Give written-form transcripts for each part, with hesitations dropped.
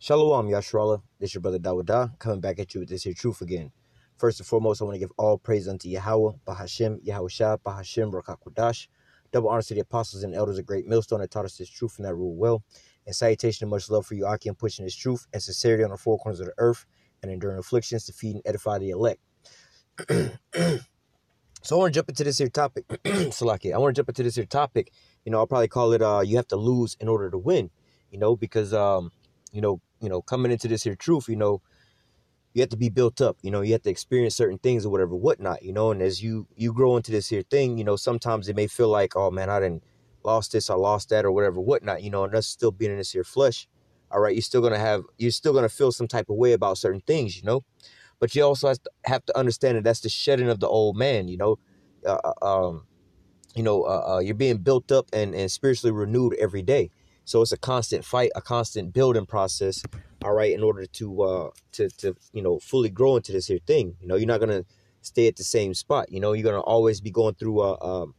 Shalom, Yashrallah. This your brother DAWADA, coming back at you with this here truth again. First and foremost, I want to give all praise unto Yahweh, Bahashem, Yahushua, Bahashem, Rakakwadash. Double honors to the apostles and elders of Great Millstone that taught us this truth and that rule well. And salutation and much love for you, Aki, and pushing this truth and sincerity on the four corners of the earth and enduring afflictions to feed and edify the elect. So I want to jump into this here topic. Salaki, I want to jump into this here topic. I'll probably call it you have to lose in order to win, because coming into this here truth, you have to be built up, you have to experience certain things or whatever, whatnot, and as you grow into this here thing, sometimes it may feel like, oh man, I didn't lost this, I lost that or whatever, whatnot, and that's still being in this here flesh. All right. You're still going to feel some type of way about certain things, but you also have to understand that that's the shedding of the old man, you're being built up and spiritually renewed every day. So it's a constant fight, a constant building process. All right. In order to fully grow into this here thing, you're not going to stay at the same spot. You're going to always be going through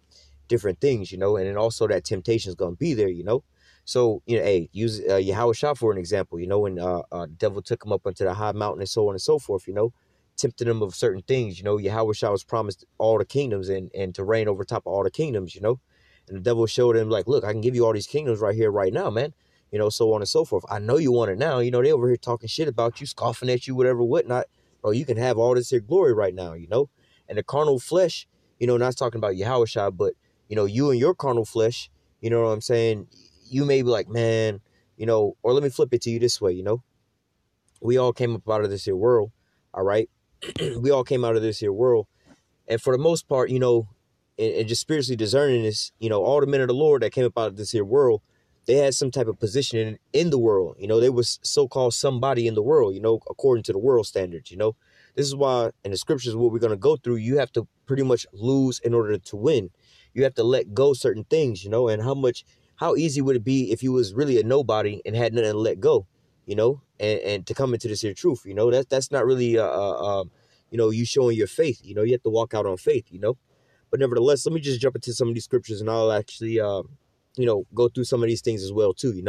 different things, and then also that temptation is going to be there, So, hey, use Yahushua for an example, when the devil took him up onto the high mountain and so on and so forth, tempting him of certain things, Yahushua was promised all the kingdoms and to reign over top of all the kingdoms, and the devil showed him like, look, I can give you all these kingdoms right here, right now, man, so on and so forth. I know you want it now, they over here talking shit about you, scoffing at you, whatever, whatnot, bro, you can have all this here glory right now, and the carnal flesh, not talking about Yahushua, but, you and your carnal flesh, you know what I'm saying? You may be like, man, or let me flip it to you this way, we all came up out of this here world. All right. We all came out of this here world. And for the most part, and just spiritually discerning this, all the men of the Lord that came up out of this here world, they had some type of position in the world. They was so-called somebody in the world, according to the world standards, This is why in the scriptures, what we're going to go through, you have to pretty much lose in order to win. You have to let go certain things, and how easy would it be if you was really a nobody and had nothing to let go, and to come into this here truth, that's not really, you showing your faith, you have to walk out on faith, but nevertheless, let me just jump into some of these scriptures and I'll actually, go through some of these things as well too,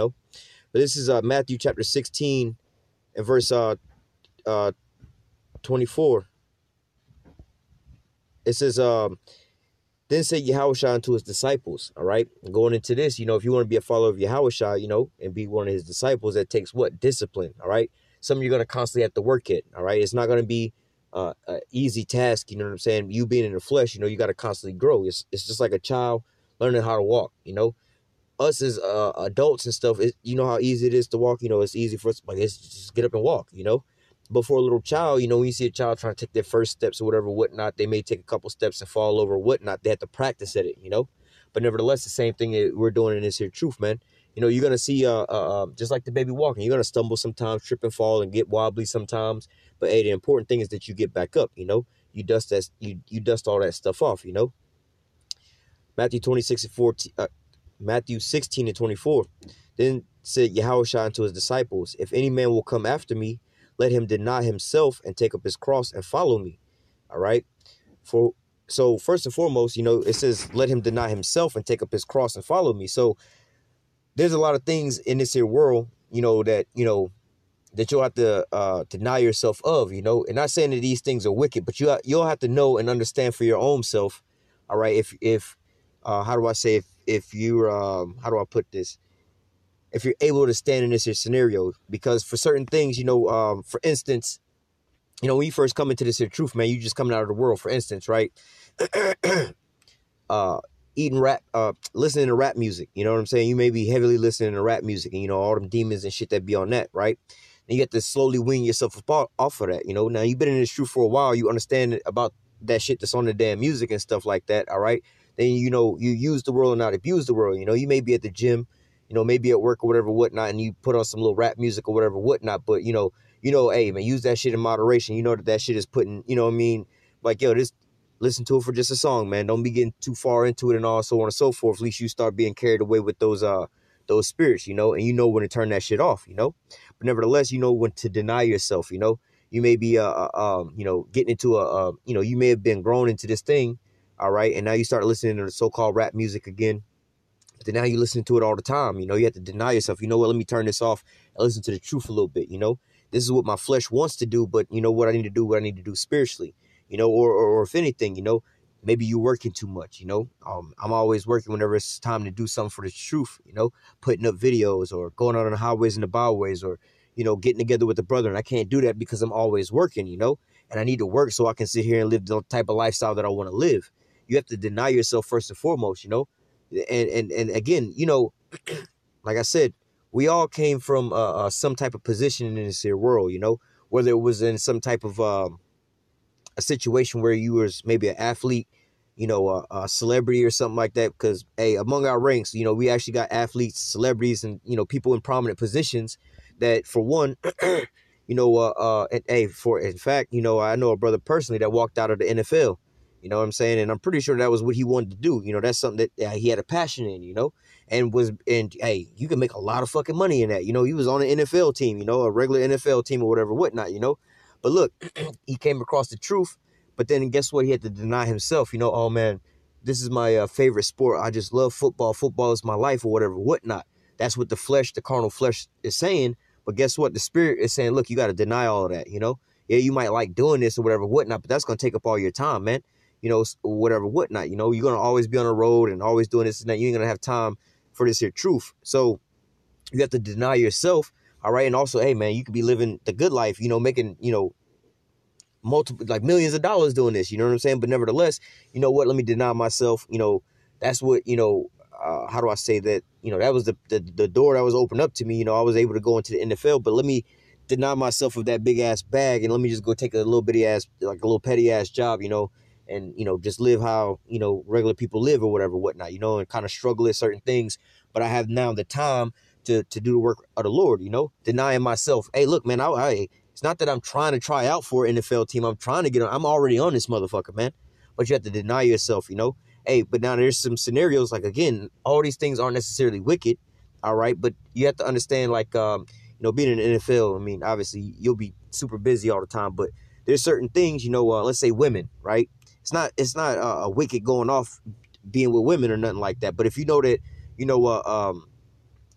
but this is Matthew chapter 16 and verse 24. It says, then said Yahushua unto his disciples, all right? Going into this, if you want to be a follower of Yahushua, and be one of his disciples, that takes what? Discipline, all right? Something you're going to constantly have to work at, all right? It's not going to be an easy task, you know what I'm saying? You being in the flesh, you got to constantly grow. It's just like a child learning how to walk, Us as adults and stuff, you know how easy it is to walk, it's easy for us, like, it's just get up and walk, But for a little child, when you see a child trying to take their first steps or whatever, whatnot, they may take a couple steps and fall over, whatnot. They have to practice at it, But nevertheless, the same thing that we're doing in this here truth, man. You're going to see, just like the baby walking, you're going to stumble sometimes, trip and fall and get wobbly sometimes. But, hey, the important thing is that you get back up, You dust that, you dust all that stuff off, Matthew 26 and 14, Matthew 16 and 24. Then said Yahushua unto his disciples, if any man will come after me, let him deny himself and take up his cross and follow me. All right. So first and foremost, it says, let him deny himself and take up his cross and follow me. So there's a lot of things in this here world, that you'll have to deny yourself of, and not saying that these things are wicked, but you'll have to know and understand for your own self. All right. If how do I say, if you're, how do I put this? If you're able to stand in this here scenario, because for certain things, for instance, when you first come into this here truth, man, you just coming out of the world, for instance, right? Eating rap, listening to rap music, you know what I'm saying? You may be heavily listening to rap music and, all them demons and shit that be on that, right? And you have to slowly wean yourself off of that, Now you've been in this truth for a while, you understand about that shit that's on the damn music and stuff like that, all right? Then, you use the world and not abuse the world, you may be at the gym, maybe at work or whatever, whatnot, and you put on some little rap music or whatever, whatnot. But, hey, man, use that shit in moderation. You know that shit is putting, what I mean? Like, yo, just listen to it for just a song, man. Don't be getting too far into it and all, so on and so forth. At least you start being carried away with those spirits, and when to turn that shit off, But nevertheless, when to deny yourself, You may be, getting into you may have been grown into this thing, all right? And now you start listening to the so-called rap music again. But then now you listen to it all the time. You know, you have to deny yourself. You know what? Let me turn this off and listen to the truth a little bit. You know, this is what my flesh wants to do, but you know what I need to do, what I need to do spiritually, you know, or if anything, you know, maybe you're working too much, you know. I'm always working whenever it's time to do something for the truth, you know, putting up videos or going out on the highways and the byways or, you know, getting together with the brother. And I can't do that because I'm always working, you know, and I need to work so I can sit here and live the type of lifestyle that I want to live. You have to deny yourself first and foremost, you know, and again, you know, like I said, we all came from some type of position in this here world, you know, whether it was in some type of a situation where you was maybe an athlete, you know, a celebrity or something like that. Because, hey, among our ranks, you know, we actually got athletes, celebrities, and, you know, people in prominent positions that, for one, you know, and, hey, in fact, you know, I know a brother personally that walked out of the NFL. You know what I'm saying? And I'm pretty sure that was what he wanted to do. You know, that's something that he had a passion in, you know, and hey, you can make a lot of fucking money in that. You know, he was on an NFL team, you know, a regular NFL team or whatever, whatnot, you know. But look, he came across the truth, but then guess what? He had to deny himself, you know, oh man, this is my favorite sport. I just love football. Football is my life or whatever, whatnot. That's what the flesh, the carnal flesh is saying. But guess what? The spirit is saying, look, you got to deny all of that, you know. Yeah, you might like doing this or whatever, whatnot, but that's going to take up all your time, man. You know, whatever, whatnot, you know, you're going to always be on the road and always doing this and that. You ain't going to have time for this here truth. So you have to deny yourself. All right. And also, hey, man, you could be living the good life, you know, making, you know, multiple, like millions of dollars doing this, you know what I'm saying? But nevertheless, you know what? Let me deny myself. You know, that's what, you know, how do I say that? You know, that was the door that was opened up to me. You know, I was able to go into the NFL, but let me deny myself of that big ass bag and let me just go take a little bitty ass, like a little petty ass job, you know, and, you know, just live how, you know, regular people live or whatever, whatnot, you know, and kind of struggle at certain things. But I have now the time to do the work of the Lord, you know, denying myself. Hey, look, man, it's not that I'm trying to try out for an NFL team. I'm trying to get on. I'm already on this motherfucker, man. But you have to deny yourself, you know. Hey, but now there's some scenarios, like, again, all these things aren't necessarily wicked, all right? But you have to understand, like, you know, being in the NFL, I mean, obviously, you'll be super busy all the time. But there's certain things, you know, let's say women, right? It's not a wicked going off being with women or nothing like that. But if you know that, you know,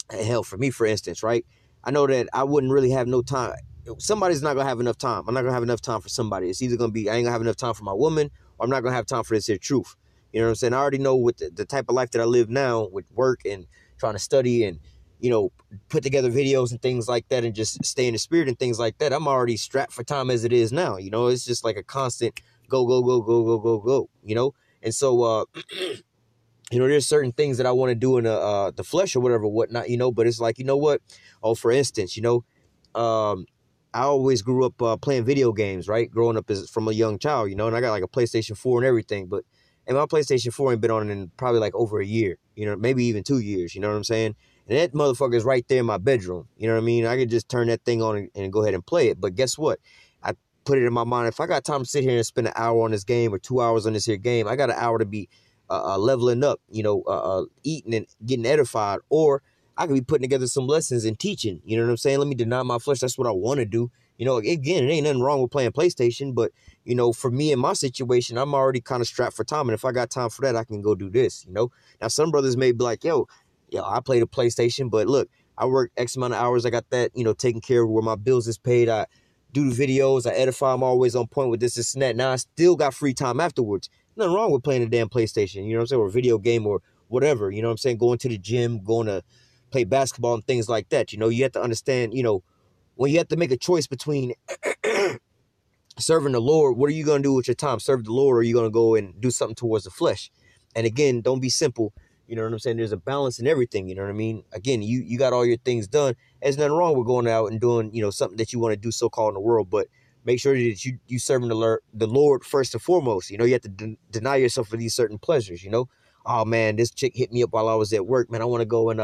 hell, for me, for instance, right? I know that I wouldn't really have no time. Somebody's not gonna have enough time. I'm not gonna have enough time for somebody. It's either gonna be I ain't gonna have enough time for my woman, or I'm not gonna have time for this here truth. You know what I'm saying? I already know with the type of life that I live now, with work and trying to study and, you know, put together videos and things like that, and just stay in the spirit and things like that. I'm already strapped for time as it is now. You know, it's just like a constant go, go, go, go, go, go, go. You know, and so you know, there's certain things that I want to do in the flesh or whatever, whatnot, you know, but it's like, you know what? Oh, for instance, you know, I always grew up playing video games, right? Growing up from a young child, you know, and I got like a PlayStation 4 and everything, but and my PlayStation 4 ain't been on in probably like over a year, you know, maybe even 2 years, you know what I'm saying? And that motherfucker is right there in my bedroom, you know what I mean? I could just turn that thing on and go ahead and play it, but guess what? I put it in my mind, if I got time to sit here and spend an hour on this game or 2 hours on this here game, I got an hour to be leveling up, you know, eating and getting edified, or I could be putting together some lessons and teaching, you know what I'm saying? Let me deny my flesh. That's what I want to do. You know, again, it ain't nothing wrong with playing PlayStation, but, you know, for me in my situation, I'm already kind of strapped for time. And if I got time for that, I can go do this, you know? Now, some brothers may be like, yo, I play the PlayStation, but look, I work X amount of hours. I got that, you know, taken care of where my bills is paid. I do the videos. I edify. I'm always on point with this and that. Now, I still got free time afterwards. Nothing wrong with playing a damn PlayStation, you know what I'm saying, or a video game or whatever, you know what I'm saying, going to the gym, going to play basketball and things like that. You know, you have to understand, you know, when you have to make a choice between serving the Lord, what are you going to do with your time? Serve the Lord, or are you going to go and do something towards the flesh? And again, don't be simple. You know what I'm saying? There's a balance in everything. You know what I mean? Again, you got all your things done. There's nothing wrong with going out and doing, you know, something that you want to do so-called in the world, but make sure that you serving the Lord first and foremost. You know, you have to deny yourself for these certain pleasures, you know? Oh, man, this chick hit me up while I was at work. Man, I want to go and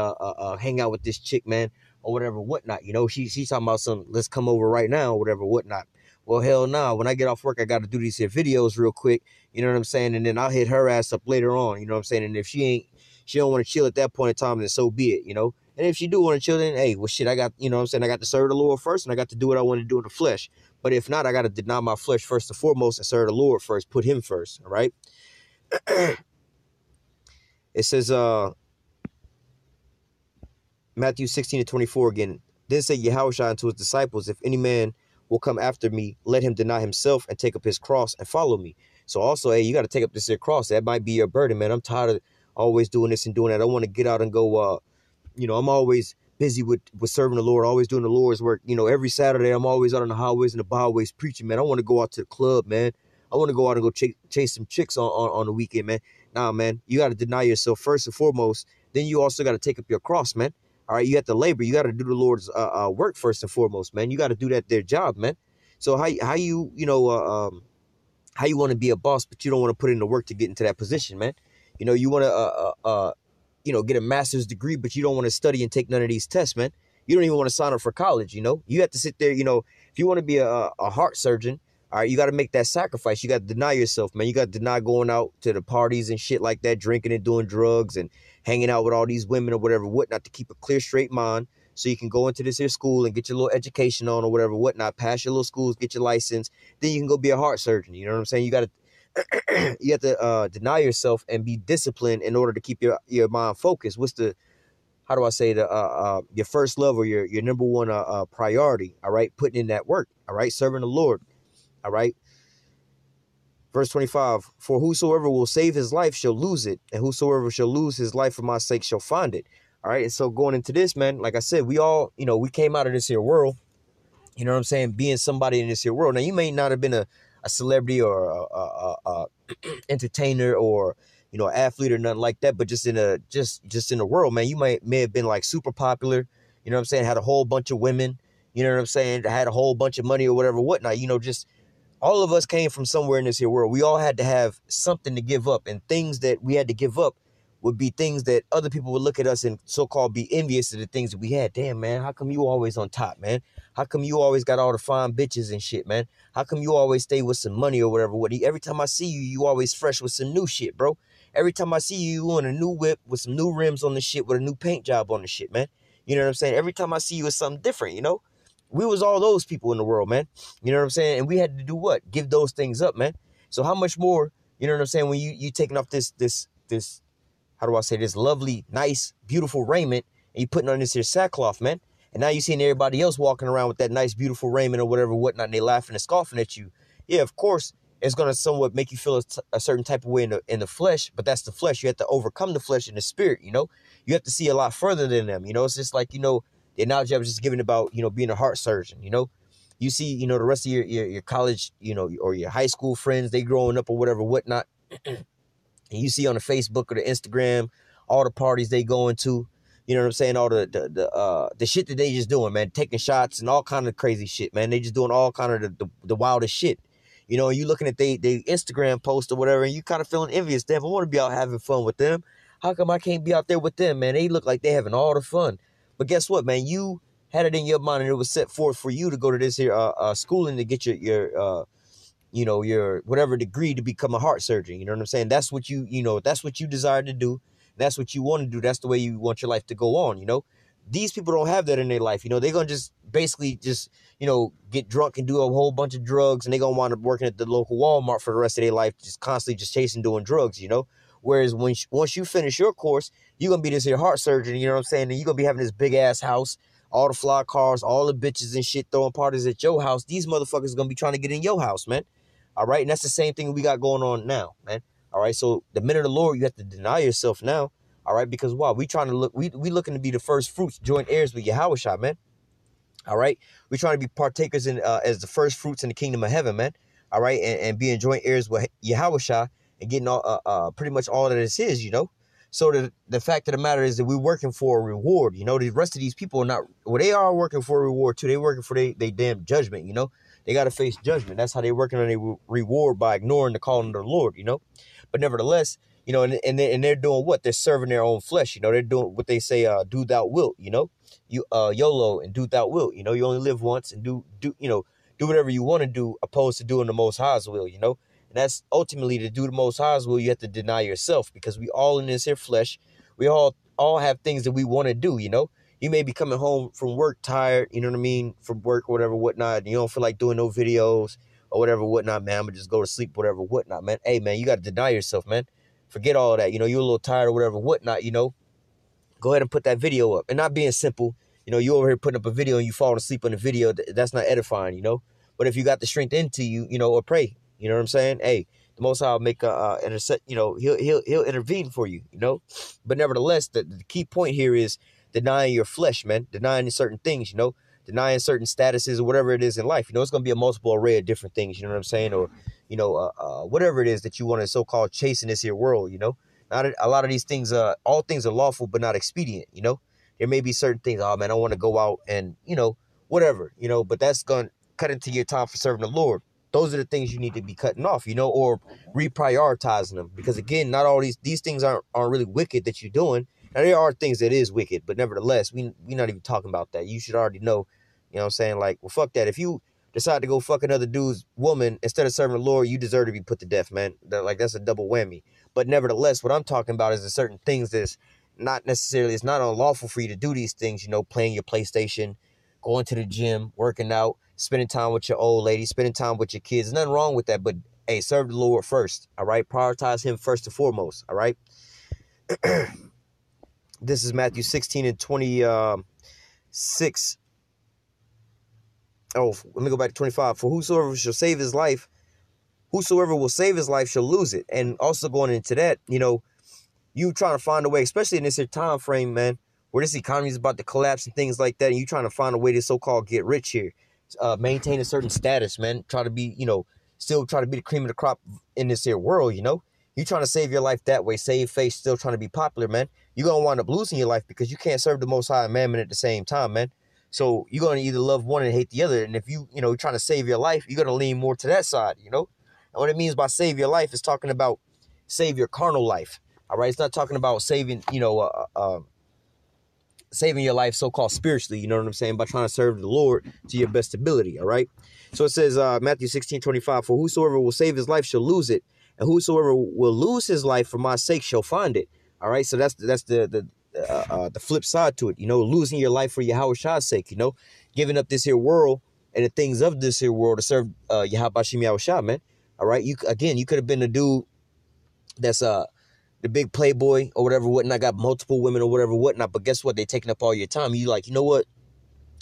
hang out with this chick, man, or whatever, whatnot. You know, she's talking about some, let's come over right now, or whatever, whatnot. Well, hell no. Nah. When I get off work, I got to do these here videos real quick. You know what I'm saying? And then I'll hit her ass up later on. You know what I'm saying? And if she don't want to chill at that point in time, then so be it, you know? And if she do want to chill, then, hey, well, shit, I got, you know what I'm saying? I got to serve the Lord first, and I got to do what I want to do in the flesh. But if not, I got to deny my flesh first and foremost and serve the Lord first. Put him first, all right? It says, Matthew 16:24 again. Then said Yahushua unto his disciples, if any man will come after me, let him deny himself and take up his cross and follow me. So also, hey, you got to take up this here cross. That might be your burden, man. I'm tired of always doing this and doing that. I want to get out and go, I'm always busy with serving the Lord, always doing the Lord's work. Every Saturday, I'm always out on the highways and the byways preaching, man. I want to go out to the club, man. I want to go out and go chase some chicks on the weekend, man. Nah, man, you got to deny yourself first and foremost. Then you also got to take up your cross, man. All right, you have to labor. You got to do the Lord's work first and foremost, man. You got to do their job, man. So how you want to be a boss, but you don't want to put in the work to get into that position, man. You want to get a master's degree, but you don't want to study and take none of these tests, man. You don't even want to sign up for college. You have to sit there. If you want to be a heart surgeon, all right, you got to make that sacrifice. You got to deny yourself, man. You got to deny going out to the parties and shit like that, drinking and doing drugs and hanging out with all these women or whatever, whatnot, to keep a clear, straight mind so you can go into this here school and get your little education on or whatever, whatnot, pass your little schools, get your license. Then you can go be a heart surgeon. You know what I'm saying? You got to you have to deny yourself and be disciplined in order to keep your mind focused. What's the, how do I say, your first love or your number one priority, all right? Putting in that work, all right? Serving the Lord, all right? Verse 25, for whosoever will save his life shall lose it, and whosoever shall lose his life for my sake shall find it. All right. And so going into this, man, like I said, we all, we came out of this here world, you know what I'm saying, being somebody in this here world. Now, you may not have been a celebrity or a entertainer or, athlete or nothing like that, but just in the world, man, you may have been like super popular, you know what I'm saying, had a whole bunch of women, you know what I'm saying, had a whole bunch of money or whatever, whatnot, just all of us came from somewhere in this here world. We all had to have something to give up, and things that we had to give up would be things that other people would look at us and so-called be envious of the things that we had. Damn, man, how come you always on top, man? How come you always got all the fine bitches and shit, man? How come you always stay with some money or whatever? Every time I see you, you always fresh with some new shit, bro. Every time I see you, you on a new whip with some new rims on the shit, with a new paint job on the shit, man. You know what I'm saying? Every time I see you, it's something different, We was all those people in the world, man. You know what I'm saying? And we had to do what? Give those things up, man. So how much more, you know what I'm saying, when you taking off this, how do I say, this lovely, nice, beautiful raiment, and you putting on this here sackcloth, man. And now you seeing everybody else walking around with that nice, beautiful raiment or whatever, whatnot, and they laughing and scoffing at you. Yeah, of course, it's going to somewhat make you feel a certain type of way in the flesh, but that's the flesh. You have to overcome the flesh in the spirit, You have to see a lot further than them, It's just like, the analogy I was just giving about, being a heart surgeon, You see, the rest of your college, or your high school friends, they growing up or whatever, whatnot. And you see on the Facebook or the Instagram, all the parties they going to, you know what I'm saying? All the shit that they just doing, man, taking shots and all kind of crazy shit, man. They just doing all kind of the wildest shit. You looking at they Instagram post or whatever, and you kind of feeling envious. Damn, I want to be out having fun with them. How come I can't be out there with them, man? They look like they having all the fun. But guess what, man? You had it in your mind, and it was set forth for you to go to this here schooling to get your whatever degree to become a heart surgeon. You know what I'm saying? That's what that's what you desire to do. That's what you want to do. That's the way you want your life to go on. These people don't have that in their life. They're going to just basically just, get drunk and do a whole bunch of drugs, and they're going to wind up working at the local Walmart for the rest of their life, just constantly just chasing, doing drugs, Whereas once you finish your course, you're going to be this here heart surgeon, you know what I'm saying? And you're going to be having this big ass house, all the fly cars, all the bitches and shit throwing parties at your house. These motherfuckers are going to be trying to get in your house, man. All right. And that's the same thing we got going on now, man. All right. So the minute of the Lord, you have to deny yourself now. All right. Because why? We looking to be the first fruits, joint heirs with Yahushua, man. All right. We're trying to be partakers in as the first fruits in the kingdom of heaven, man. All right. And being joint heirs with Yahushua and getting all pretty much all that is his, So the fact of the matter is that we're working for a reward. The rest of these people are not, well, they are working for a reward too. They working for they damn judgment, They got to face judgment. That's how they working on a reward, by ignoring the calling of the Lord, But nevertheless, and they're doing what? They're serving their own flesh, They're doing what they say, do thou wilt, You YOLO and do thou wilt, You only live once, and do whatever you want to do, opposed to doing the Most High's will, And that's ultimately, to do the Most High's will, you have to deny yourself, because we all in this here flesh. We all have things that we want to do, You may be coming home from work tired, you know what I mean, from work or whatever, whatnot, and you don't feel like doing no videos or whatever, whatnot, man. I'm going to just go to sleep, whatever, whatnot, man. Hey, man, you got to deny yourself, man. Forget all that. You're a little tired or whatever, whatnot, go ahead and put that video up. And not being simple, you know, you over here putting up a video and you fall asleep on the video, that's not edifying, you know. But if you got the strength into you, you know, or pray, you know what I'm saying? Hey, the Most High will make a intersect, you know, he'll intervene for you, you know. But nevertheless, the key point here is denying your flesh, man, denying certain things, you know, denying certain statuses or whatever it is in life. You know, it's going to be a multiple array of different things, you know what I'm saying? Or, you know, whatever it is that you want to so-called chase in this here world, you know. Not a lot of these things, all things are lawful, but not expedient, you know. There may be certain things, oh, man, I want to go out and, you know, whatever, you know, but that's going to cut into your time for serving the Lord. Those are the things you need to be cutting off, you know, or reprioritizing them. Because, again, not all these things aren't really wicked that you're doing. Now, there are things that is wicked, but nevertheless, we're not even talking about that. You should already know, you know what I'm saying? Like, well, fuck that. If you decide to go fuck another dude's woman instead of serving the Lord, you deserve to be put to death, man. That's a double whammy. But nevertheless, what I'm talking about is the certain things that's not necessarily, it's not unlawful for you to do these things, you know, playing your PlayStation, going to the gym, working out, spending time with your old lady, spending time with your kids. There's nothing wrong with that, but hey, serve the Lord first, all right? Prioritize him first and foremost, all right? This is Matthew 16 and 26. Oh, let me go back to 25. For whosoever will save his life shall lose it. And also going into that, you know, you trying to find a way, especially in this here time frame, man, where this economy is about to collapse and things like that, and you trying to find a way to so-called get rich here, maintain a certain status, man, try to be, you know, still try to be the cream of the crop in this here world, you know. You trying to save your life that way, save face, still trying to be popular, man. You're going to wind up losing your life because you can't serve the Most High and Mammon at the same time, man. So you're going to either love one and hate the other. And if you know, you're trying to save your life, you're going to lean more to that side, you know. And what it means by save your life is talking about save your carnal life. All right. It's not talking about saving, you know, saving your life so-called spiritually, you know what I'm saying, by trying to serve the Lord to your best ability. All right. So it says Matthew 16:25, for whosoever will save his life shall lose it, and whosoever will lose his life for my sake shall find it. All right. So that's the flip side to it, you know, losing your life for Yahweh Shah's sake, you know, giving up this here world and the things of this here world to serve Yahweh Shah, man. All right. You could have been a dude that's the big playboy or whatever, whatnot, got multiple women or whatever, whatnot. But guess what? They're taking up all your time. You like, you know what?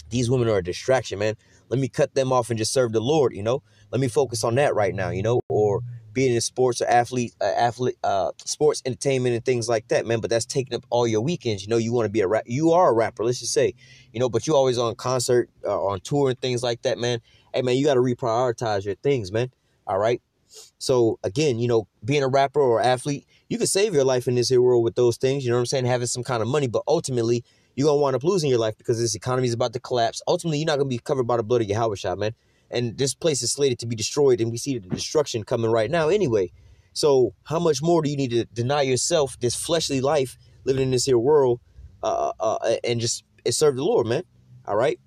These women are a distraction, man. Let me cut them off and just serve the Lord, you know. Let me focus on that right now, you know, or being in sports or sports entertainment and things like that, man. But that's taking up all your weekends. You know, you want to be you are a rapper, let's just say, you know, but you always on concert, on tour and things like that, man. Hey, man, you got to reprioritize your things, man. All right. So again, you know, being a rapper or athlete, you can save your life in this here world with those things, you know what I'm saying, having some kind of money, but ultimately you're going to wind up losing your life because this economy is about to collapse. Ultimately, you're not going to be covered by the blood of Yahweh Shah, man. And this place is slated to be destroyed, and we see the destruction coming right now anyway. So how much more do you need to deny yourself this fleshly life, living in this here world, and just serve the Lord, man? All right.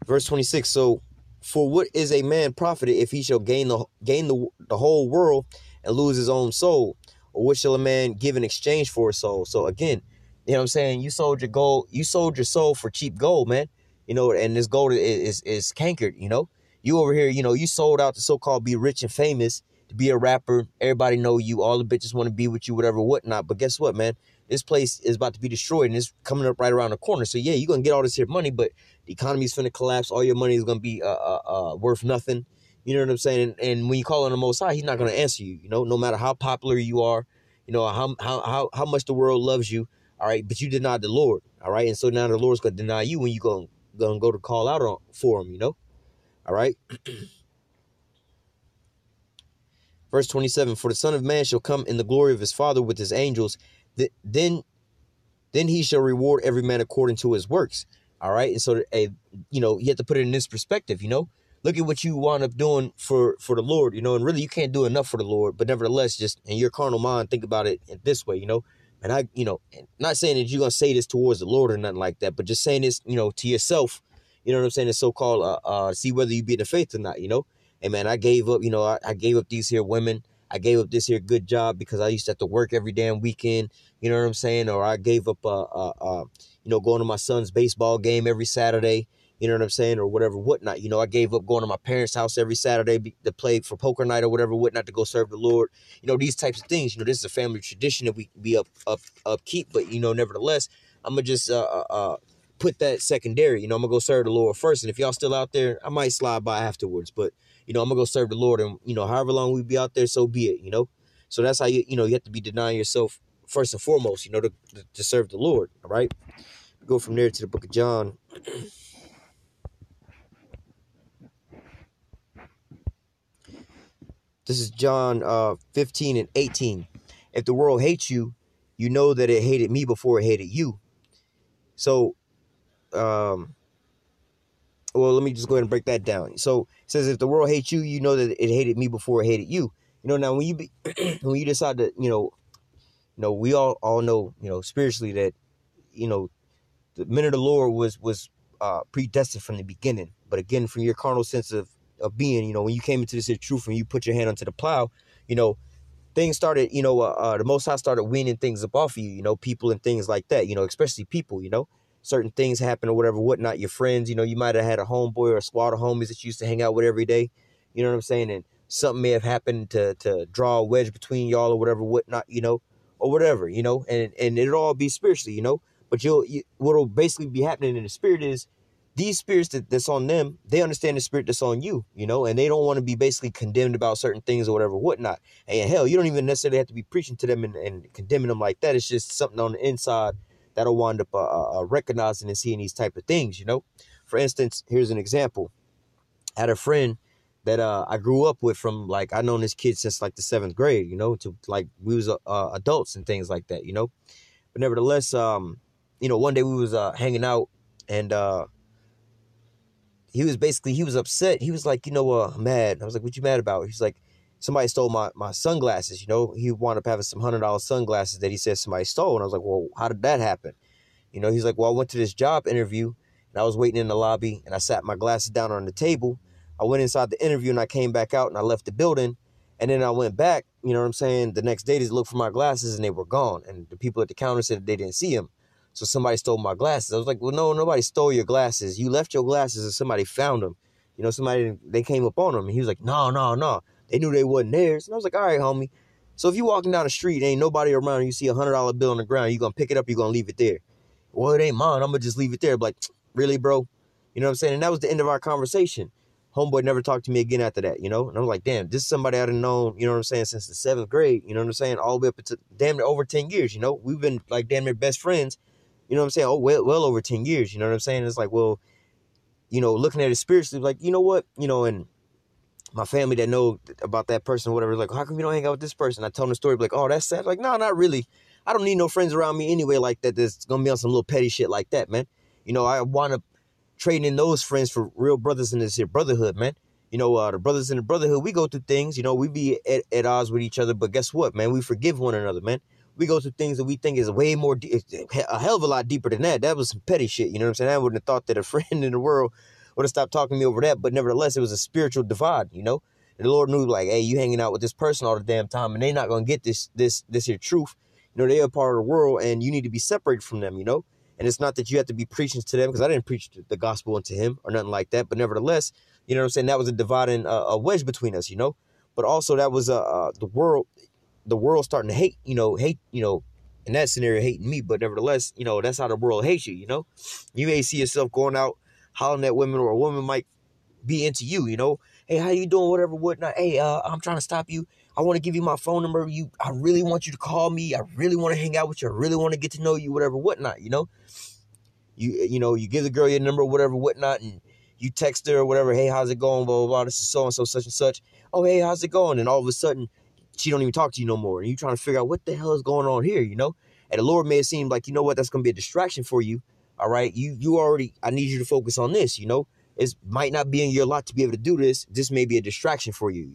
Verse 26. So, for what is a man profited if he shall gain the whole world and lose his own soul? Or what shall a man give in exchange for his soul? So again, you know what I'm saying? You sold your gold, you sold your soul for cheap gold, man. You know, and this gold is cankered, you know. You over here, you know, you sold out to so-called be rich and famous, to be a rapper. Everybody know you. All the bitches want to be with you, whatever, whatnot. But guess what, man? This place is about to be destroyed, and it's coming up right around the corner. So, yeah, you're going to get all this here money, but the economy's finna collapse. All your money is going to be worth nothing. You know what I'm saying? And when you call on the Most High, he's not going to answer you, you know, no matter how popular you are, you know, how much the world loves you, all right? But you denied the Lord, all right? And so now the Lord's going to deny you when you going to go to call out for him, you know? All right? Verse 27, for the Son of Man shall come in the glory of his Father with his angels. Then he shall reward every man according to his works. All right. And so, you know, you have to put it in this perspective, you know, look at what you wind up doing for the Lord, you know, and really you can't do enough for the Lord. But nevertheless, just in your carnal mind, think about it this way, you know, and you know, not saying that you're going to say this towards the Lord or nothing like that, but just saying this, you know, to yourself, you know what I'm saying? It's so-called see whether you be in the faith or not, you know. And man, I gave up, you know, I gave up these here women. I gave up this here good job because I used to have to work every damn weekend. You know what I'm saying? Or I gave up, you know, going to my son's baseball game every Saturday. you know what I'm saying, or whatever, whatnot. You know, I gave up going to my parents' house every Saturday to play for poker night or whatever, whatnot, to go serve the Lord. You know, these types of things. You know, this is a family tradition that we upkeep, but you know, nevertheless, I'm gonna just put that secondary. You know, I'm gonna go serve the Lord first, and if y'all still out there, I might slide by afterwards. But you know, I'm gonna go serve the Lord, and you know, however long we be out there, so be it. You know, so that's how you know you have to be denying yourself first and foremost. You know, to serve the Lord. All right, go from there to the book of John. This is John 15 and 18. If the world hates you, you know that it hated me before it hated you. So, well, let me just go ahead and break that down. So it says, if the world hates you, you know that it hated me before it hated you. You know, now when you when you decide to, we all know, spiritually that, the men of the Lord was predestined from the beginning. But again, from your carnal sense of being, when you came into this truth and you put your hand onto the plow, things started, the Most High started weaning things up off of you, people and things like that, especially people, certain things happen or whatever, whatnot, your friends, you might have had a homeboy or a squad of homies that you used to hang out with every day, you know what I'm saying? And something may have happened to draw a wedge between y'all or whatever, whatnot, or whatever, and it'll all be spiritually, but what'll basically be happening in the spirit is these spirits that's on them, they understand the spirit that's on you, and they don't want to be basically condemned about certain things or whatever, whatnot. And hell, you don't even necessarily have to be preaching to them and condemning them like that. It's just something on the inside that'll wind up recognizing and seeing these type of things, For instance, here's an example. I had a friend that I grew up with from, like, I known this kid since like the 7th grade, to like we was adults and things like that, But nevertheless, one day we was hanging out and he was upset. He was like, mad. I was like, what you mad about? He's like, somebody stole my sunglasses. He wound up having some $100 sunglasses that he said somebody stole. And I was like, well, how did that happen? He's like, well, I went to this job interview and I was waiting in the lobby and I sat my glasses down on the table. I went inside the interview and I came back out and I left the building. And then I went back, you know what I'm saying? The next day to look for my glasses and they were gone. And the people at the counter said they didn't see them. So somebody stole my glasses. I was like, well, no, nobody stole your glasses. You left your glasses and somebody found them. They came up on them. And he was like, no. They knew they wasn't theirs. And I was like, all right, homie. So if you walking down the street, ain't nobody around, and you see $100 bill on the ground, you going to pick it up, you going to leave it there. Well, it ain't mine. I'm going to just leave it there. Like, really, bro? You know what I'm saying? And that was the end of our conversation. Homeboy never talked to me again after that, And I'm like, damn, this is somebody I'd have known, you know what I'm saying, since the 7th grade, you know what I'm saying, all the way up to damn near over 10 years, We've been like damn near best friends, you know what I'm saying, well over 10 years, you know what I'm saying? It's like, well, looking at it spiritually, like, you know what, and my family that know about that person or whatever, like, how come you don't hang out with this person? I told them the story, like, oh, that's sad. Like, no, not really. I don't need no friends around me anyway like that that's going to be on some little petty shit like that, man. I want to trading in those friends for real brothers in this here brotherhood, man. The brothers in the brotherhood, we go through things, we be at odds with each other, but guess what, man? We forgive one another, man. We go through things that we think is way more, a hell of a lot deeper than that. That was some petty shit, you know what I'm saying? I wouldn't have thought that a friend in the world would have stopped talking to me over that, but nevertheless, it was a spiritual divide, And the Lord knew, like, hey, you hanging out with this person all the damn time, and they're not going to get this here truth. They're a part of the world, and you need to be separated from them, And it's not that you have to be preaching to them, because I didn't preach the gospel unto him or nothing like that. But nevertheless, you know what I'm saying? That was a dividing a wedge between us, But also that was the world starting to hate, in that scenario, hating me. But nevertheless, that's how the world hates you, You may see yourself going out hollering at women, or a woman might be into you, Hey, how you doing? Whatever, whatnot. Hey, I'm trying to stop you. I want to give you my phone number. I really want you to call me. I really want to hang out with you. I really want to get to know you, whatever, whatnot, You give the girl your number, whatever, whatnot, and you text her or whatever. Hey, how's it going? Blah, blah, blah. This is so-and-so, such and such. Oh, hey, how's it going? And all of a sudden, she don't even talk to you no more. And you trying to figure out what the hell is going on here, And the Lord may have seemed like, that's going to be a distraction for you. All right. You already, I need you to focus on this, It might not be in your lot to be able to do this. This may be a distraction for you,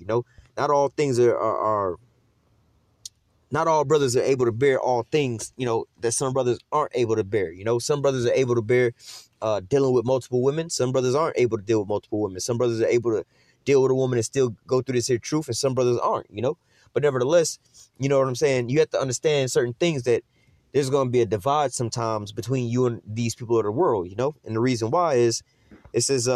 Not all things are not all brothers are able to bear all things, that some brothers aren't able to bear. Some brothers are able to bear dealing with multiple women. Some brothers aren't able to deal with multiple women. Some brothers are able to deal with a woman and still go through this here truth, and some brothers aren't, But nevertheless, you know what I'm saying? You have to understand certain things, that there's going to be a divide sometimes between you and these people of the world, And the reason why is It says,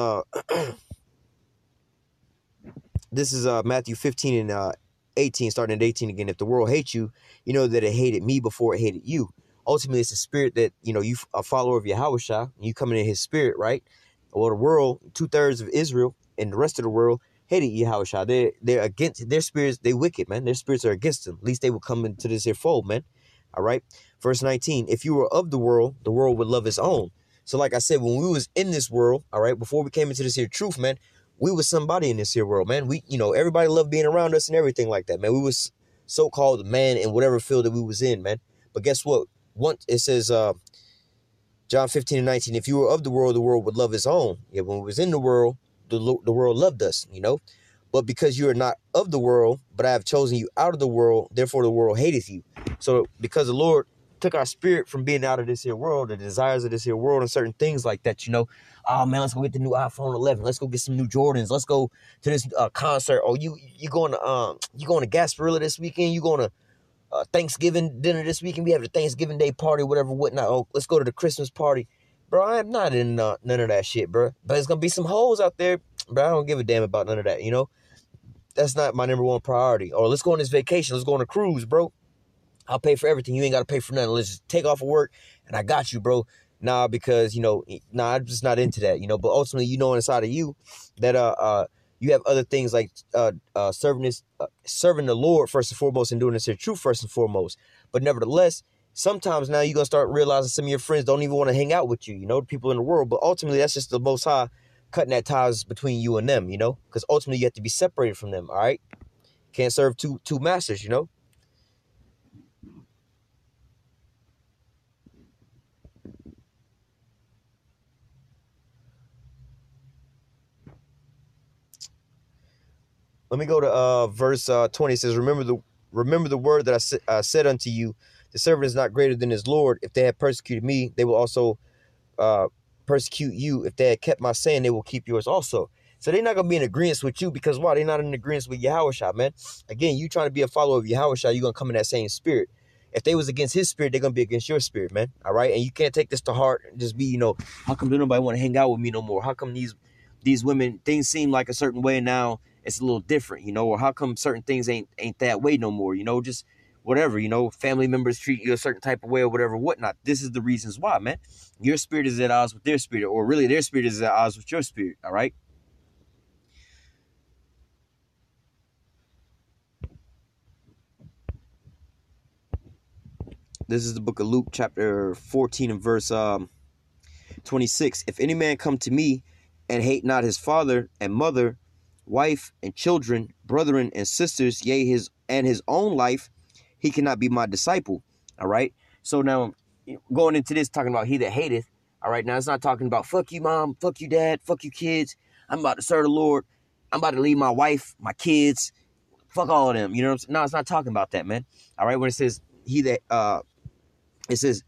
this is Matthew 15 and 18, starting at 18 again. If the world hates you, you know that it hated me before it hated you. Ultimately, it's a spirit that, you know, you a follower of Yahushua, you coming in his spirit, right? Well, the world, 2/3 of Israel and the rest of the world hated Yahushua. They're against their spirits. They wicked, man. Their spirits are against them. At least they will come into this here fold, man. All right. Verse 19. If you were of the world would love its own. So like I said, when we was in this world, all right, before we came into this here truth, man, we was somebody in this here world, man. We, you know, everybody loved being around us and everything like that, man. We was so-called man in whatever field that we was in, man. But guess what? Once it says, John 15 and 19, if you were of the world would love its own. Yeah, when we was in the world world loved us, you know. But because you are not of the world, but I have chosen you out of the world, therefore the world hateth you. So because the Lord took our spirit from being out of this here world, the desires of this here world and certain things like that, you know. Oh man, let's go get the new iPhone 11. Let's go get some new Jordans. Let's go to this concert. Oh, you going to Gasparilla this weekend? You going to Thanksgiving dinner this weekend? We have the Thanksgiving Day party, whatever, whatnot. Oh, let's go to the Christmas party. Bro, I am not in none of that shit, bro. But there's going to be some hoes out there. Bro, I don't give a damn about none of that, you know? That's not my number one priority. Or let's go on this vacation. Let's go on a cruise, bro. I'll pay for everything. You ain't got to pay for nothing. Let's just take off of work, and I got you, bro. Nah, because, you know, I'm just not into that, you know? But ultimately, you know inside of you that you have other things like serving the Lord first and foremost and doing this here truth first and foremost. But nevertheless, sometimes now you're going to start realizing some of your friends don't even want to hang out with you, you know, people in the world. But ultimately, that's just the Most High cutting that ties between you and them, you know, because ultimately you have to be separated from them, all right? Can't serve two masters, you know? Let me go to verse 20. It says, remember the word that I said unto you, the servant is not greater than his Lord. If they have persecuted me, they will also persecute you. If they had kept my saying, they will keep yours also. So they're not going to be in agreement with you because why? They're not in agreement with Yahushua, man. Again, you trying to be a follower of Yahushua, you're going to come in that same spirit. If they was against his spirit, they're going to be against your spirit, man. All right? And you can't take this to heart and just be, you know, how come nobody want to hang out with me no more? How come these women, things seem like a certain way now, it's a little different, you know? Or how come certain things ain't that way no more, you know? Just whatever, you know, family members treat you a certain type of way or whatever, whatnot. This is the reasons why, man. Your spirit is at odds with their spirit, or really their spirit is at odds with your spirit, all right? This is the book of Luke, chapter 14 and verse 26. If any man come to me and hate not his father and mother, wife and children, brethren and sisters, yea, his own life, he cannot be my disciple. All right. So now going into this, talking about he that hateth. All right. Now it's not talking about fuck you, mom, fuck you, dad, fuck you, kids. I'm about to serve the Lord. I'm about to leave my wife, my kids, fuck all of them. You know what I'm saying? No, it's not talking about that, man. All right. When it says he that, it says,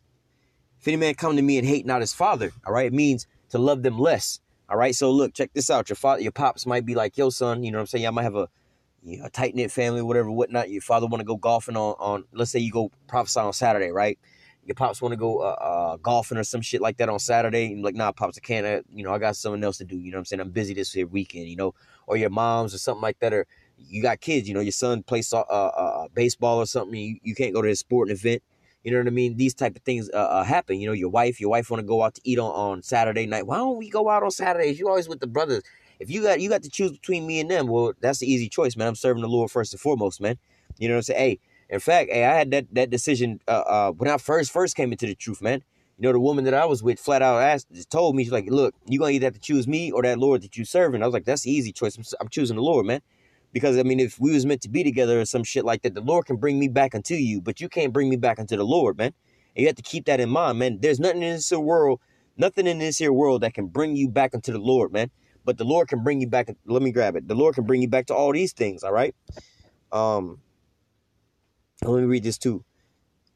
if any man come to me and hate not his father, all right, it means to love them less. All right. So look, check this out. Your father, your pops might be like, yo, son, you know what I'm saying? Y'all might have a tight-knit family, whatever, whatnot. Your father want to go golfing on, let's say you go prophesy on Saturday, right? Your pops want to go golfing or some shit like that on Saturday. And like, nah, pops, I can't, I got something else to do. You know what I'm saying? I'm busy this here weekend, you know, or your mom's or something like that. Or you got kids, you know, your son plays baseball or something. You can't go to his sporting event. You know what I mean? These type of things happen. You know, your wife want to go out to eat on Saturday night. Why don't we go out on Saturdays? You always with the brothers. If you got to choose between me and them, well, that's the easy choice, man. I'm serving the Lord first and foremost, man. You know what I'm saying? Hey, in fact, I had that decision when I first came into the truth, man. You know, the woman that I was with flat out told me, she's like, look, you're going to either have to choose me or that Lord that you serving. I was like, that's the easy choice. I'm choosing the Lord, man. Because, I mean, if we was meant to be together or some shit like that, the Lord can bring me back unto you, but you can't bring me back unto the Lord, man. And you have to keep that in mind, man. There's nothing in this here world that can bring you back into the Lord, man. But the Lord can bring you back. Let me grab it. The Lord can bring you back to all these things, all right? Let me read this too.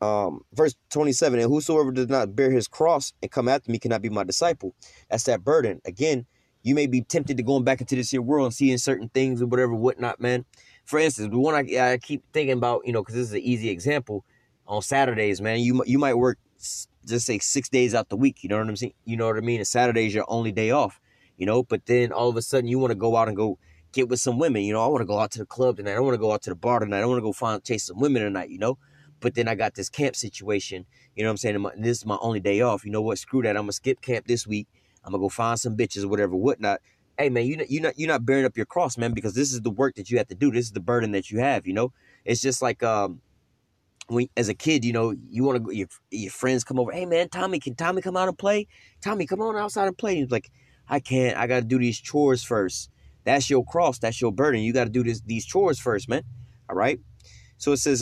Verse 27, and whosoever does not bear his cross and come after me cannot be my disciple. That's that burden. Again, you may be tempted to going back into this here world and seeing certain things or whatever, whatnot, man. For instance, the one I keep thinking about, you know, because this is an easy example. On Saturdays, man, you might work, just say 6 days out the week. You know what I'm saying? You know what I mean? And Saturday is your only day off. you know, but then all of a sudden you want to go out and go get with some women, you know, I want to go out to the club tonight, I want to go out to the bar tonight, I want to go chase some women tonight, you know, but then I got this camp situation, you know what I'm saying, and this is my only day off, you know what, screw that, I'm gonna skip camp this week, I'm gonna go find some bitches or whatever, whatnot. Hey man, you're not bearing up your cross, man, because this is the work that you have to do, this is the burden that you have, you know. It's just like when as a kid, you know, you want to go, your friends come over, hey man, can Tommy come out and play? Tommy, come on outside and play. And he's like, I can't, I got to do these chores first. That's your cross, that's your burden. You got to do these chores first, man. All right. So it says,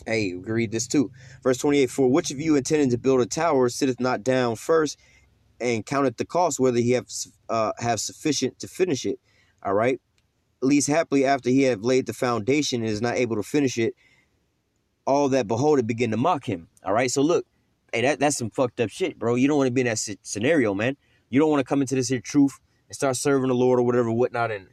hey, we can read this too. Verse 28, for which of you intending to build a tower sitteth not down first and counteth the cost, whether he have sufficient to finish it. All right. At least happily after he have laid the foundation and is not able to finish it, all that behold it begin to mock him. All right. So look, hey, that's some fucked up shit, bro. You don't want to be in that scenario, man. You don't want to come into this here truth and start serving the Lord or whatever, whatnot, and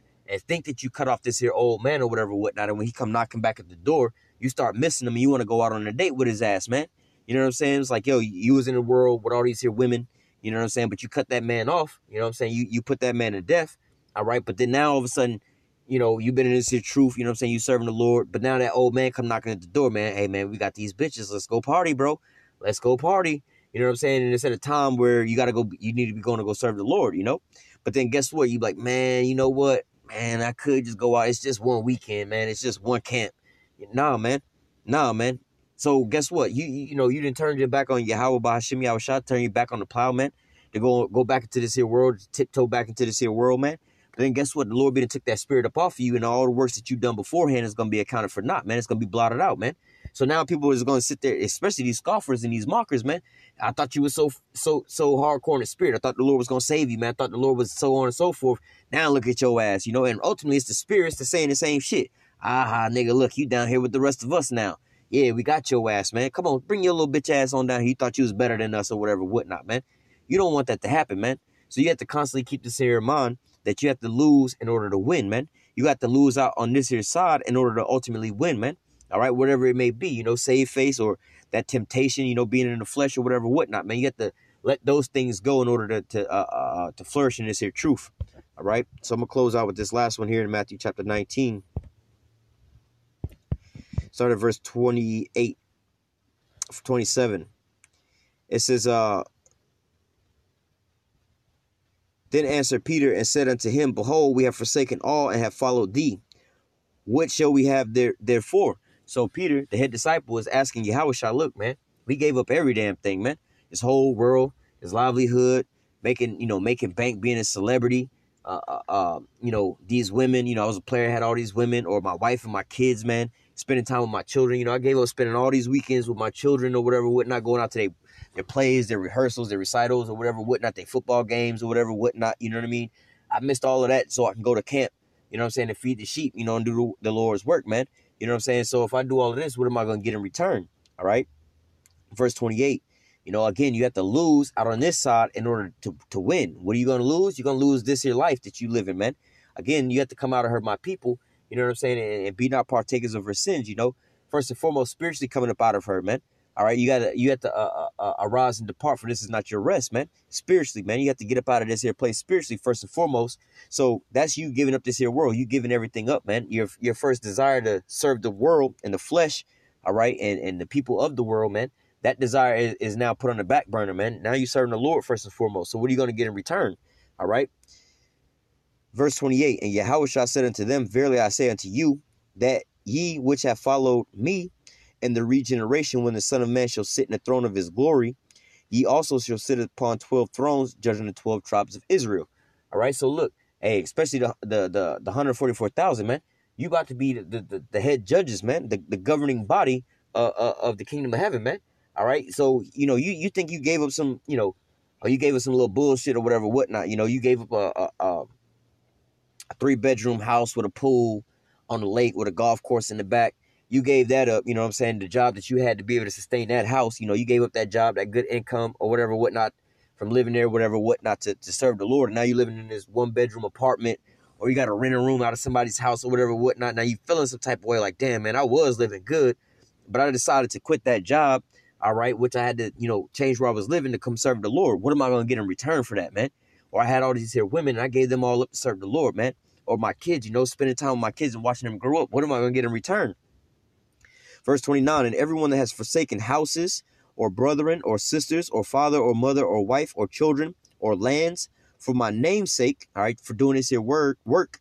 think that you cut off this here old man or whatever, whatnot. And when he come knocking back at the door, you start missing him and you want to go out on a date with his ass, man. You know what I'm saying? It's like, yo, you was in the world with all these here women, you know what I'm saying? But you cut that man off, you know what I'm saying? You put that man to death, all right? But then now all of a sudden, you know, you've been in this here truth, you know what I'm saying? You serving the Lord, but now that old man come knocking at the door, man. Hey, man, we got these bitches. Let's go party, bro. Let's go party. You know what I'm saying? And it's at a time where you got to go, you need to be going to go serve the Lord, you know? But then guess what? You like, man, you know what? Man, I could just go out. It's just one weekend, man. It's just one camp. Nah, man. Nah, man. So guess what? You know, you didn't turn your back on Yahweh Bahashim Yahushua, turn your back on the plow, man, to go back into this here world, tiptoe back into this here world, man. But then guess what? The Lord be to took that spirit up off of you, and all the works that you've done beforehand is going to be accounted for naught, man. It's going to be blotted out, man. So now people is going to sit there, especially these scoffers and these mockers, man. I thought you was so hardcore in the spirit. I thought the Lord was going to save you, man. I thought the Lord was so on and so forth. Now look at your ass, you know. And ultimately, it's the spirits that's saying the same shit. Aha, nigga, look, you down here with the rest of us now. Yeah, we got your ass, man. Come on, bring your little bitch ass on down here. You thought you was better than us or whatever, whatnot, man. You don't want that to happen, man. So you have to constantly keep this here in mind, that you have to lose in order to win, man. You got to lose out on this here side in order to ultimately win, man. All right, whatever it may be, you know, save face or that temptation, you know, being in the flesh or whatever, whatnot, man. You have to let those things go in order to flourish in this here truth. All right, so I'm gonna close out with this last one here in Matthew chapter 19. Start at verse 28, 27. It says, then answered Peter and said unto him, behold, we have forsaken all and have followed thee. What shall we have therefore? So Peter, the head disciple, is asking Yahushua, look, man, we gave up every damn thing, man. This whole world, his livelihood, making bank, being a celebrity. You know, these women, you know, I was a player, had all these women, or my wife and my kids, man, spending time with my children. You know, I gave up spending all these weekends with my children or whatever, whatnot, going out to their plays, their rehearsals, their recitals or whatever, whatnot, their football games or whatever, whatnot, you know what I mean? I missed all of that so I can go to camp, you know what I'm saying, and feed the sheep, you know, and do the Lord's work, man. You know what I'm saying? So if I do all of this, what am I going to get in return? All right. Verse 28, you know, again, you have to lose out on this side in order to win. What are you going to lose? You're going to lose this here life that you live in, man. Again, you have to come out of her, my people, you know what I'm saying, and be not partakers of her sins, you know. First and foremost, spiritually coming up out of her, man. All right, you have to arise and depart, for this is not your rest, man. Spiritually, man, you have to get up out of this here place spiritually first and foremost. So that's you giving up this here world. You giving everything up, man. Your first desire to serve the world and the flesh, all right, and the people of the world, man. That desire is now put on the back burner, man. Now you're serving the Lord first and foremost. So what are you going to get in return? All right. Verse 28, and Yahushua said unto them, verily I say unto you, that ye which have followed me, in the regeneration, when the Son of Man shall sit in the throne of his glory, ye also shall sit upon 12 thrones, judging the 12 tribes of Israel. All right, so look, hey, especially the 144,000, man, you got to be the head judges, man, the governing body of the kingdom of heaven, man. All right, so you know, you think you gave up some, you know, or you gave us some little bullshit or whatever, whatnot. You know, you gave up a 3-bedroom house with a pool on the lake with a golf course in the back. You gave that up, you know what I'm saying? The job that you had to be able to sustain that house, you know, you gave up that job, that good income or whatever, whatnot, from living there, whatever, whatnot, to serve the Lord. And now you're living in this 1-bedroom apartment, or you got to rent a room out of somebody's house or whatever, whatnot. Now you feeling some type of way like, damn, man, I was living good, but I decided to quit that job all right, which I had to, you know, change where I was living to come serve the Lord. What am I going to get in return for that, man? Or I had all these here women and I gave them all up to serve the Lord, man. Or my kids, you know, spending time with my kids and watching them grow up. What am I going to get in return? Verse 29, and everyone that has forsaken houses or brethren or sisters or father or mother or wife or children or lands for my name's sake, all right, for doing this here work,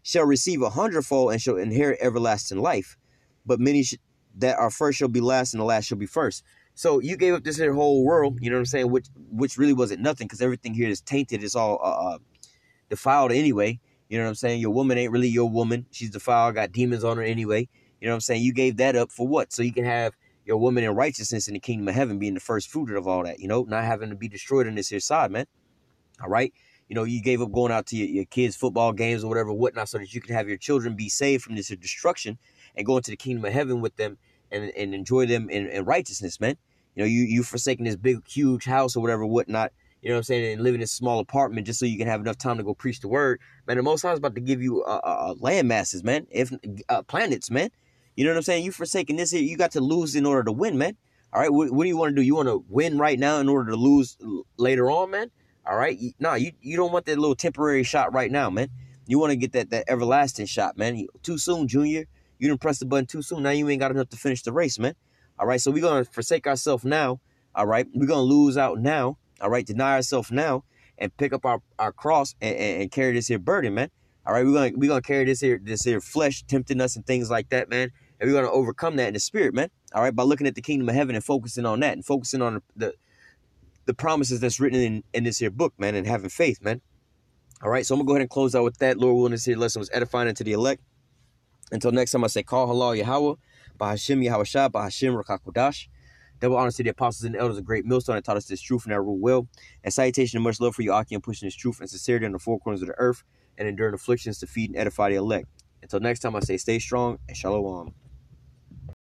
shall receive 100-fold and shall inherit everlasting life. But many that are first shall be last and the last shall be first. So you gave up this here whole world, you know what I'm saying, which really wasn't nothing because everything here is tainted. It's all defiled anyway. You know what I'm saying? Your woman ain't really your woman. She's defiled, got demons on her anyway. You know what I'm saying? You gave that up for what? So you can have your woman in righteousness in the kingdom of heaven being the first fruit of all that, you know, not having to be destroyed on this here side, man. All right. You know, you gave up going out to your kids' football games or whatever, whatnot, so that you can have your children be saved from this destruction and go into the kingdom of heaven with them and enjoy them in righteousness, man. You know, you forsaking this big, huge house or whatever, whatnot, you know what I'm saying, and live in this small apartment just so you can have enough time to go preach the word. Man, the Most High is about to give you land masses, man, if planets, man. You know what I'm saying? You forsaking this here, you got to lose in order to win, man. All right, what do you want to do? You want to win right now in order to lose later on, man? All right, no, you don't want that little temporary shot right now, man. You want to get that everlasting shot, man. Too soon, Junior. You didn't press the button too soon. Now you ain't got enough to finish the race, man. All right, so we're going to forsake ourselves now. All right, we're going to lose out now. All right, deny ourselves now and pick up our cross and carry this here burden, man. All right, we're gonna carry this here flesh tempting us and things like that, man. And we're gonna overcome that in the spirit, man. All right, by looking at the kingdom of heaven and focusing on that and focusing on the promises that's written in this here book, man, and having faith, man. All right, so I'm gonna go ahead and close out with that. Lord willing, this here lesson was edifying unto the elect. Until next time, I say, call halal Yahweh, Bahashim Yahweh Bahashim Rakakudash. Double honors to the apostles and the elders, a great millstone that taught us this truth and that rule well. And salutation and much love for you, Aki, and pushing this truth and sincerity in the four corners of the earth and enduring afflictions to feed and edify the elect. Until next time, I say stay strong and shalom.